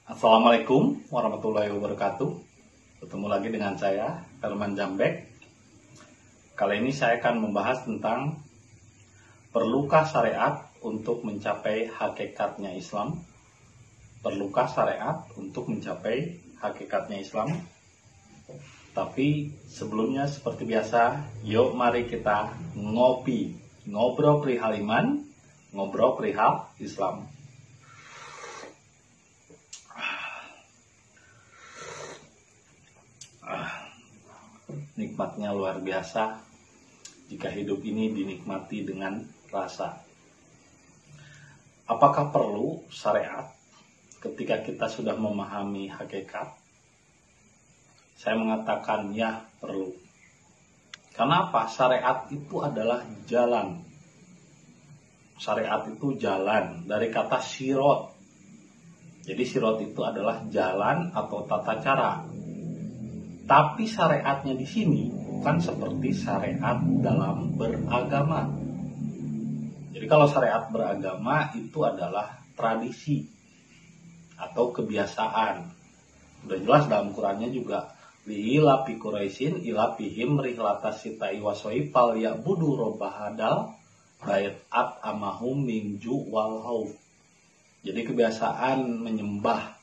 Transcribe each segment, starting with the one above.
Assalamualaikum warahmatullahi wabarakatuh. Ketemu lagi dengan saya, Herman Jambek. Kali ini saya akan membahas tentang perlukah syariat untuk mencapai hakikatnya Islam? Perlukah syariat untuk mencapai hakikatnya Islam? Tapi sebelumnya seperti biasa, yuk mari kita ngopi, ngobrol perihal iman, ngobrol perihal Islam. Nikmatnya luar biasa jika hidup ini dinikmati dengan rasa. Apakah perlu syariat ketika kita sudah memahami hakikat? Saya mengatakan ya, perlu. Karena apa? Syariat itu adalah jalan. Syariat itu jalan, dari kata sirot. Jadi sirot itu adalah jalan atau tata cara. Tapi syariatnya di sini bukan seperti syariat dalam beragama. Jadi kalau syariat beragama itu adalah tradisi atau kebiasaan. Udah jelas dalam Qurannya juga, li'ilafi Quraisyin ilafihim rihlatas sitai wasoi fal ya'budu robbahadal bait at amahum minju wal hauf. Jadi kebiasaan menyembah,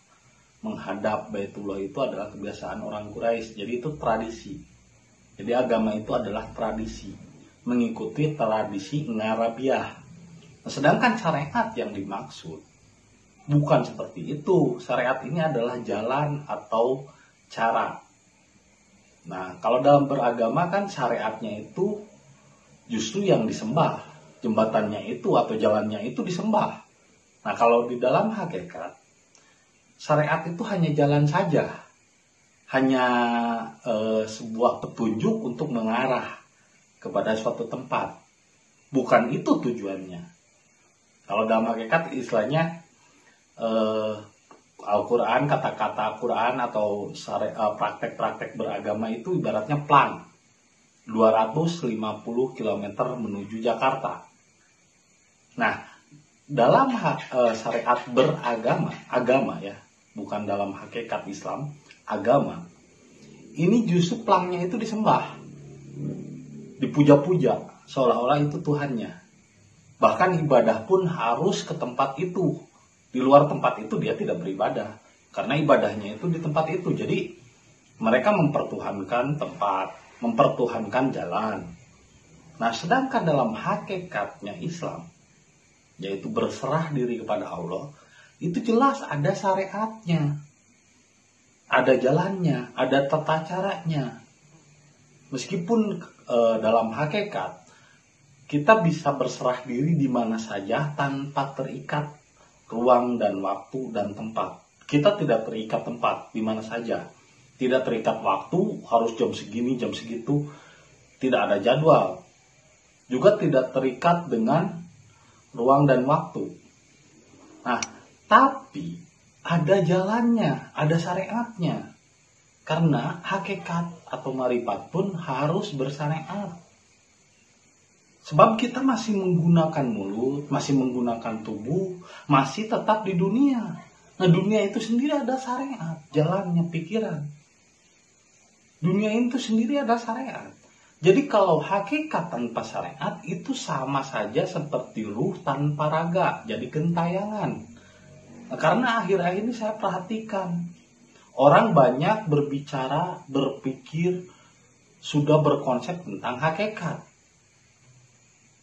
menghadap Baitullah itu adalah kebiasaan orang Quraisy. Jadi itu tradisi. Jadi agama itu adalah tradisi, mengikuti tradisi ngarabiah. Nah, sedangkan syariat yang dimaksud bukan seperti itu. Syariat ini adalah jalan atau cara. Nah, kalau dalam beragama kan syariatnya itu justru yang disembah. Jembatannya itu atau jalannya itu disembah. Nah, kalau di dalam hakikat, syariat itu hanya jalan saja, hanya sebuah petunjuk untuk mengarah kepada suatu tempat. Bukan itu tujuannya. Kalau dalam hakikat istilahnya Al-Quran, kata-kata Quran atau praktek-praktek beragama itu ibaratnya plan 250 km menuju Jakarta. Nah, dalam syariat beragama, agama ya, bukan dalam hakikat Islam, agama, ini justru pelangnya itu disembah, dipuja-puja, seolah-olah itu Tuhannya. Bahkan ibadah pun harus ke tempat itu. Di luar tempat itu dia tidak beribadah, karena ibadahnya itu di tempat itu. Jadi mereka mempertuhankan tempat, mempertuhankan jalan. Nah, sedangkan dalam hakikatnya Islam, yaitu berserah diri kepada Allah, itu jelas ada syariatnya, ada jalannya, ada tata caranya. Meskipun dalam hakikat kita bisa berserah diri di mana saja tanpa terikat ruang dan waktu dan tempat. Kita tidak terikat tempat di mana saja, tidak terikat waktu harus jam segini jam segitu, tidak ada jadwal, juga tidak terikat dengan ruang dan waktu. Nah, tapi ada jalannya, ada syariatnya. Karena hakikat atau marifat pun harus bersyariat. Sebab kita masih menggunakan mulut, masih menggunakan tubuh, masih tetap di dunia. Nah, dunia itu sendiri ada syariat, jalannya pikiran. Dunia itu sendiri ada syariat. Jadi kalau hakikat tanpa syariat itu sama saja seperti ruh tanpa raga, jadi gentayangan. Nah, karena akhir-akhir ini saya perhatikan, orang banyak berbicara, berpikir, sudah berkonsep tentang hakikat.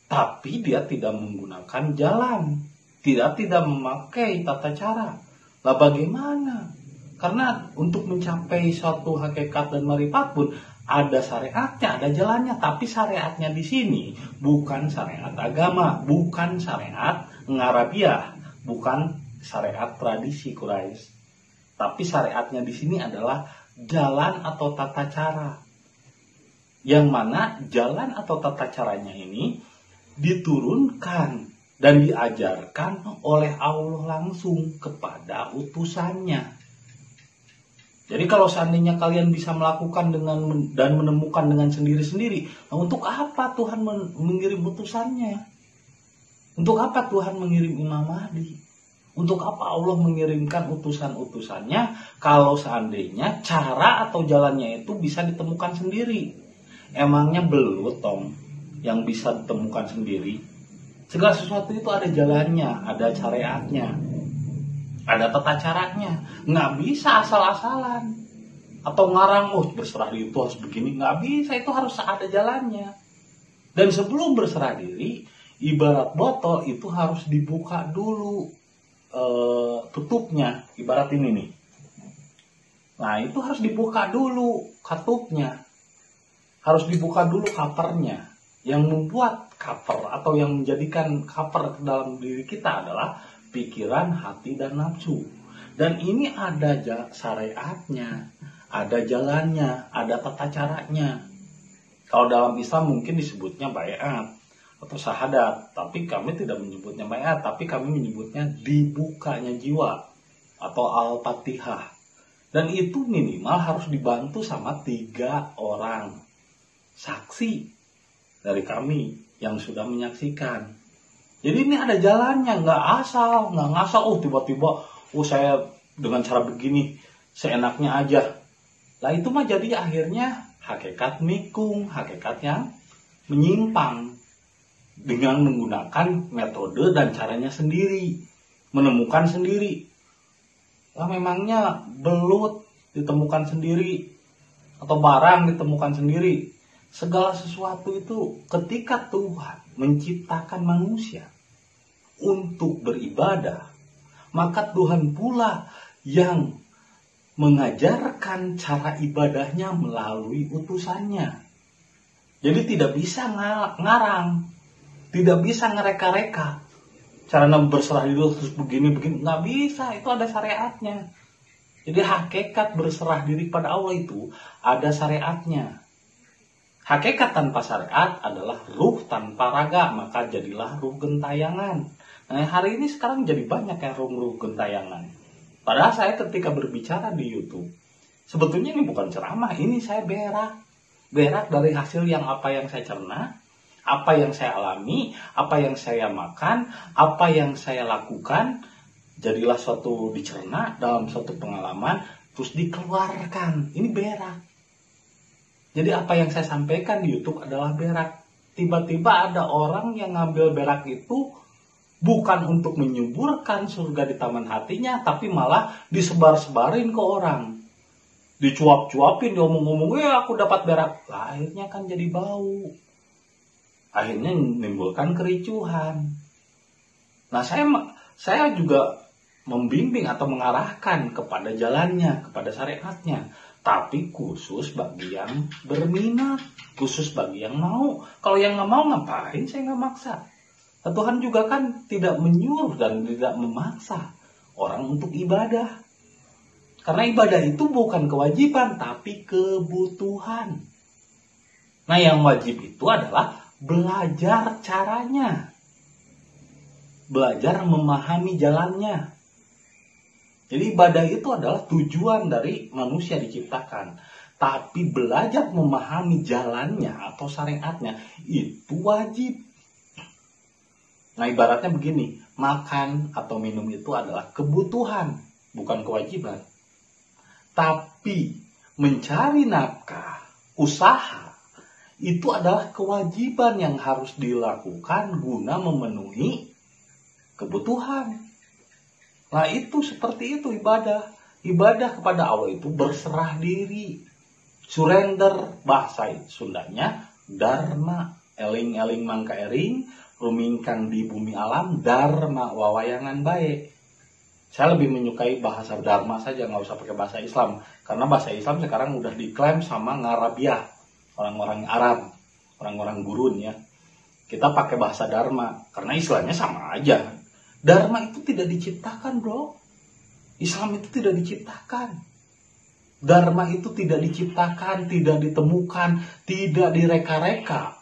Tapi dia tidak menggunakan jalan, tidak memakai tata cara. Lah bagaimana? Karena untuk mencapai suatu hakikat dan marifat pun ada syariatnya, ada jalannya, tapi syariatnya di sini bukan syariat agama, bukan syariat ngarabiah, bukan syariat tradisi Quraisy. Tapi syariatnya di sini adalah jalan atau tata cara. Yang mana jalan atau tata caranya ini diturunkan dan diajarkan oleh Allah langsung kepada utusannya. Jadi kalau seandainya kalian bisa melakukan dan menemukan dengan sendiri-sendiri, nah untuk apa Tuhan mengirim utusannya? Untuk apa Tuhan mengirim Imam Mahdi? Untuk apa Allah mengirimkan utusan-utusannya kalau seandainya cara atau jalannya itu bisa ditemukan sendiri? Emangnya belut Tom yang bisa ditemukan sendiri? Segala sesuatu itu ada jalannya, ada syariatnya, ada tata caranya. Nggak bisa asal-asalan atau ngarang, berserah diri itu harus begini. Nggak bisa, itu harus ada jalannya. Dan sebelum berserah diri, ibarat botol itu harus dibuka dulu tutupnya. Ibarat ini nih, nah itu harus dibuka dulu katupnya, harus dibuka dulu covernya. Yang membuat cover atau yang menjadikan cover ke dalam diri kita adalah pikiran, hati, dan nafsu. Dan ini ada syariatnya, ada jalannya, ada tata caranya. Kalau dalam Islam mungkin disebutnya baiat atau syahadat, tapi kami tidak menyebutnya baiat, tapi kami menyebutnya dibukanya jiwa atau al-fatihah. Dan itu minimal harus dibantu sama 3 orang saksi dari kami yang sudah menyaksikan. Jadi ini ada jalannya, nggak ngasal, tiba-tiba, saya dengan cara begini, seenaknya aja. Lah itu mah jadi akhirnya hakikat mikung, hakikat yang menyimpang dengan menggunakan metode dan caranya sendiri, menemukan sendiri. Lah memangnya belut ditemukan sendiri atau barang ditemukan sendiri? Segala sesuatu itu ketika Tuhan menciptakan manusia untuk beribadah, maka Tuhan pula yang mengajarkan cara ibadahnya melalui utusannya. Jadi tidak bisa ngarang, tidak bisa ngereka-reka. Cara berserah diri terus begini, nggak bisa, itu ada syariatnya. Jadi hakikat berserah diri pada Allah itu ada syariatnya. Hakikat tanpa syariat adalah ruh tanpa raga, maka jadilah ruh gentayangan. Nah hari ini sekarang jadi banyak yang ruh gentayangan. Padahal saya ketika berbicara di YouTube, sebetulnya ini bukan ceramah, ini saya berak dari hasil yang apa yang saya cerna, apa yang saya alami, apa yang saya makan, apa yang saya lakukan, jadilah suatu dicerna dalam suatu pengalaman, terus dikeluarkan. Ini berak. Jadi apa yang saya sampaikan di YouTube adalah berak. Tiba-tiba ada orang yang ngambil berak itu bukan untuk menyuburkan surga di taman hatinya, tapi malah disebar-sebarin ke orang. Dicuap-cuapin, diomong-omong, aku dapat berak. Lah, akhirnya kan jadi bau. Akhirnya menimbulkan kericuhan. Nah, saya juga membimbing atau mengarahkan kepada jalannya, kepada syariatnya. Tapi khusus bagi yang berminat, khusus bagi yang mau. Kalau yang nggak mau ngapain, saya nggak maksa. Tuhan juga kan tidak menyuruh dan tidak memaksa orang untuk ibadah. Karena ibadah itu bukan kewajiban, tapi kebutuhan. Nah yang wajib itu adalah belajar caranya. Belajar memahami jalannya. Jadi ibadah itu adalah tujuan dari manusia diciptakan. Tapi belajar memahami jalannya atau syariatnya itu wajib. Nah ibaratnya begini, makan atau minum itu adalah kebutuhan, bukan kewajiban. Tapi mencari nafkah, usaha, itu adalah kewajiban yang harus dilakukan guna memenuhi kebutuhan. Nah itu seperti itu ibadah. Ibadah kepada Allah itu berserah diri. Surrender, bahasa Sundanya, dharma, eling-eling mangka ering, rumingkang di bumi alam, dharma wawayangan baik. Saya lebih menyukai bahasa dharma saja, nggak usah pakai bahasa Islam. Karena bahasa Islam sekarang udah diklaim sama ngarabiah, orang-orang Arab, orang-orang gurun ya. Kita pakai bahasa dharma, karena istilahnya sama aja. Dharma itu tidak diciptakan bro. Islam itu tidak diciptakan. Dharma itu tidak diciptakan, tidak ditemukan, tidak direka-reka.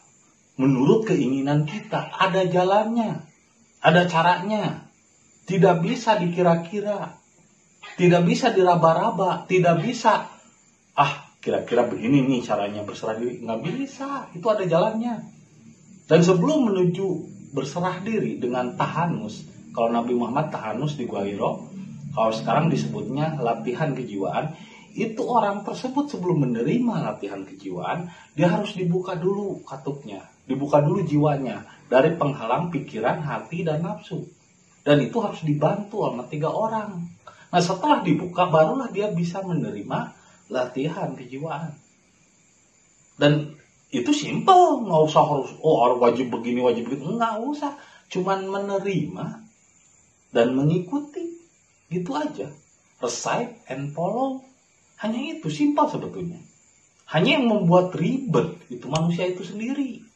Menurut keinginan kita, ada jalannya, ada caranya. Tidak bisa dikira-kira, tidak bisa diraba-raba, tidak bisa, kira-kira begini nih caranya berserah diri. Nggak bisa, itu ada jalannya. Dan sebelum menuju berserah diri dengan tahanus, Kalau Nabi Muhammad tahanus di Gua Hiro, kalau sekarang disebutnya latihan kejiwaan, itu orang tersebut sebelum menerima latihan kejiwaan, dia harus dibuka dulu katuknya, dibuka dulu jiwanya dari penghalang pikiran, hati, dan nafsu. Dan itu harus dibantu sama 3 orang. Nah, setelah dibuka, barulah dia bisa menerima latihan kejiwaan. Dan itu simple, nggak usah harus wajib begini, wajib begitu, nggak usah. Cuman menerima dan mengikuti, gitu aja. Recite and follow. Hanya itu, simpel sebetulnya. Hanya yang membuat ribet itu manusia itu sendiri.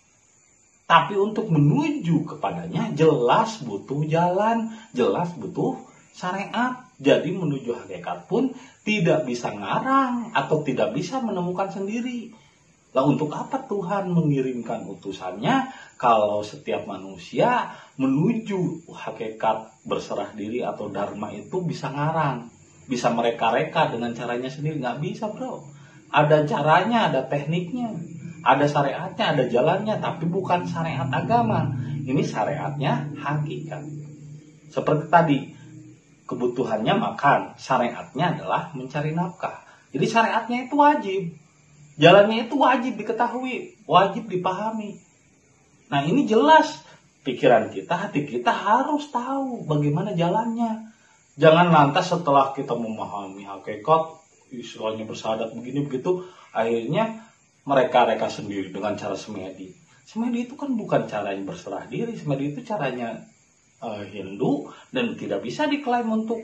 Tapi untuk menuju kepadanya jelas butuh jalan, jelas butuh syariat. Jadi menuju hakikat pun tidak bisa ngarang atau tidak bisa menemukan sendiri. Lah untuk apa Tuhan mengirimkan utusannya kalau setiap manusia menuju hakikat berserah diri atau dharma itu bisa ngarang, bisa mereka-reka dengan caranya sendiri? Nggak bisa, bro. Ada caranya, ada tekniknya, ada syariatnya, ada jalannya, tapi bukan syariat agama. Ini syariatnya hakikat. Seperti tadi, kebutuhannya makan, syariatnya adalah mencari nafkah. Jadi syariatnya itu wajib, jalannya itu wajib diketahui, wajib dipahami. Nah, ini jelas pikiran kita, hati kita harus tahu bagaimana jalannya. Jangan lantas setelah kita memahami hakikat, istilahnya bersyahadat begini begitu, akhirnya mereka sendiri dengan cara semedi. Semedi itu kan bukan cara yang berserah diri, semedi itu caranya Hindu dan tidak bisa diklaim untuk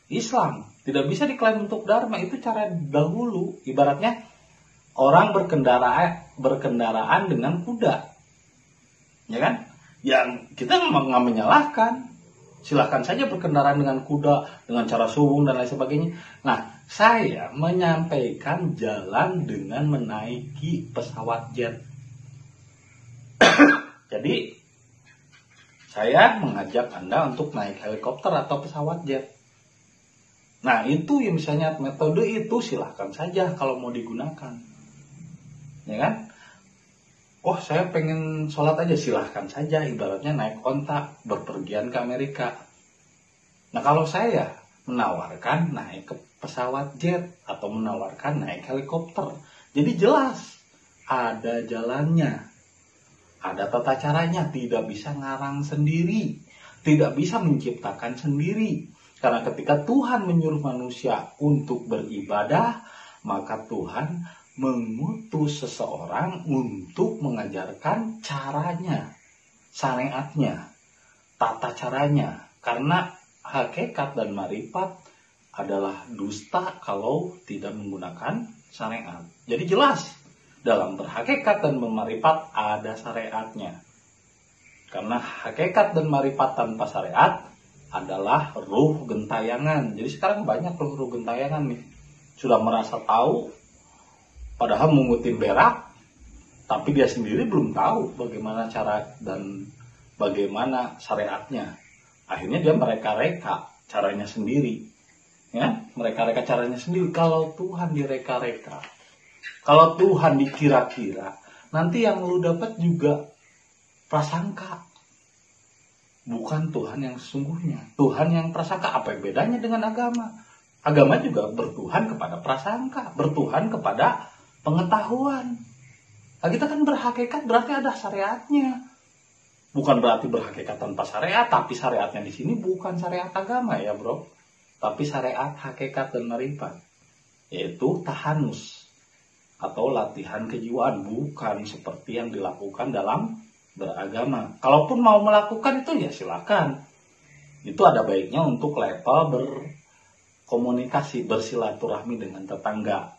Islam, tidak bisa diklaim untuk Dharma. Itu cara dahulu, ibaratnya orang berkendaraan dengan kuda, ya kan? Yang kita nggak menyalahkan. Silahkan saja berkendaraan dengan kuda, dengan cara suwung dan lain sebagainya. Nah, saya menyampaikan jalan dengan menaiki pesawat jet. Jadi, saya mengajak Anda untuk naik helikopter atau pesawat jet. Nah, itu yang misalnya metode itu silahkan saja kalau mau digunakan. Ya kan? Oh, saya pengen sholat aja, silahkan saja, ibaratnya naik onta berpergian ke Amerika. Nah, kalau saya menawarkan naik ke pesawat jet atau menawarkan naik helikopter, jadi jelas ada jalannya, ada tata caranya, tidak bisa ngarang sendiri, tidak bisa menciptakan sendiri. Karena ketika Tuhan menyuruh manusia untuk beribadah, maka Tuhan mengutus seseorang untuk mengajarkan caranya, syariatnya, tata caranya. Karena hakikat dan marifat adalah dusta kalau tidak menggunakan syariat. Jadi jelas dalam berhakikat dan bermarifat ada syariatnya. Karena hakikat dan marifat tanpa syariat adalah ruh gentayangan. Jadi sekarang banyak ruh gentayangan nih, sudah merasa tahu, padahal mengutin berak, tapi dia sendiri belum tahu bagaimana cara dan bagaimana syariatnya. Akhirnya dia mereka-reka caranya sendiri. Ya, mereka-reka caranya sendiri. Kalau Tuhan direka-reka, kalau Tuhan dikira-kira, nanti yang lu dapat juga prasangka. Bukan Tuhan yang sesungguhnya. Tuhan yang prasangka. Apa yang bedanya dengan agama? Agama juga bertuhan kepada prasangka, bertuhan kepada pengetahuan. Nah, kita kan berhakikat berarti ada syariatnya. Bukan berarti berhakikat tanpa syariat, tapi syariatnya di sini bukan syariat agama ya, bro. Tapi syariat hakikat dan marifat, yaitu tahanus atau latihan kejiwaan, bukan seperti yang dilakukan dalam beragama. Kalaupun mau melakukan itu ya silakan. Itu ada baiknya untuk level berkomunikasi, bersilaturahmi dengan tetangga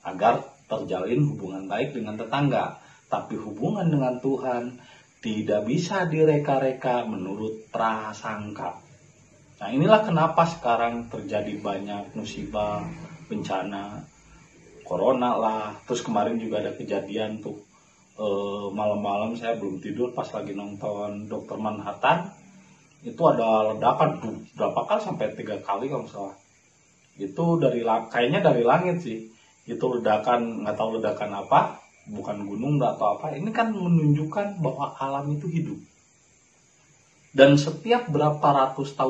agar terjalin hubungan baik dengan tetangga. Tapi hubungan dengan Tuhan tidak bisa direka-reka menurut prasangka. Nah, inilah kenapa sekarang terjadi banyak musibah, bencana, corona lah. Terus kemarin juga ada kejadian tuh, malam-malam saya belum tidur pas lagi nonton Dr. Manhattan. Itu ada ledakan berapa kali, sampai 3 kali kalau salah. Itu kayaknya dari langit sih. Itu ledakan, nggak tahu ledakan apa, bukan gunung atau apa. Ini kan menunjukkan bahwa alam itu hidup. Dan setiap berapa ratus tahun